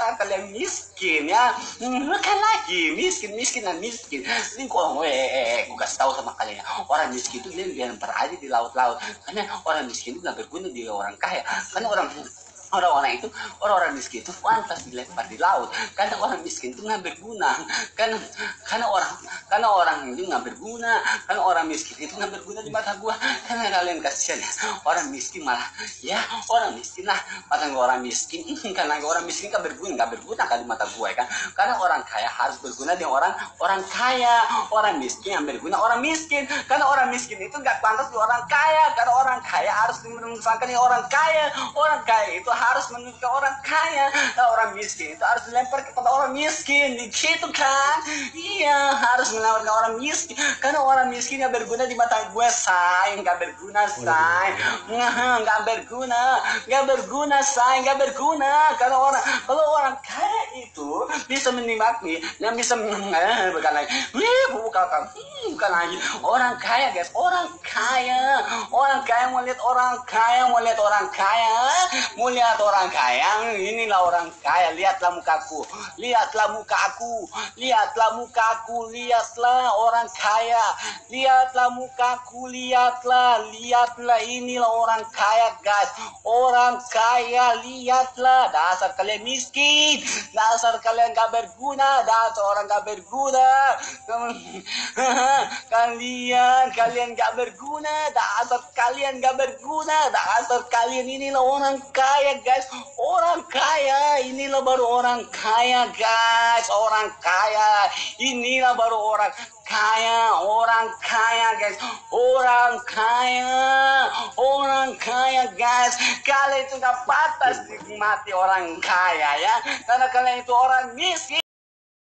dasar kalian miskin ya. Bukan lagi miskin dan miskin. Ini kok gue kasih tahu sama kalian ya, orang miskin itu dia dilempar aja di laut-laut, karena orang miskin itu nggak berguna di orang kaya, karena orang-orang itu orang-orang miskin itu pantas dilempar di laut, karena orang miskin itu nggak berguna, karena orang itu nggak berguna, karena orang miskin itu nggak berguna di mata gua. Karena kalian kasihan ya, orang miskin malah ya orang miskin lah, mata orang miskin karena orang miskin nggak berguna kan di mata gua ya kan, karena orang kaya harus berguna di orang kaya, orang miskin yang berguna orang miskin, karena orang miskin itu nggak pantas di orang kaya, karena orang kaya harus dimenangkan di orang kaya itu harus menuju ke orang kaya, nah, orang miskin itu harus dilempar kepada orang miskin, gitu kan? Iya, harus melempar ke orang miskin, karena orang miskin yang berguna di mata gue, say, nggak berguna, say, nggak berguna, say, nggak berguna, karena kalau orang kaya itu bisa menikmati, yang bisa bukan lagi orang kaya, guys, orang kaya mau lihat orang kaya, inilah orang kaya, lihatlah mukaku, lihatlah orang kaya, lihatlah mukaku, lihatlah, inilah orang kaya, guys, orang kaya, lihatlah, dasar kalian miskin, dasar kalian gak berguna, dasar orang gak berguna, kalian gak berguna, dasar kalian gak berguna, dasar kalian inilah orang kaya, guys, orang kaya, inilah baru orang kaya, guys, orang kaya, inilah baru orang kaya, guys, orang kaya, guys, kalian itu gak pantas dinikmati orang kaya ya, karena kalian itu orang miskin.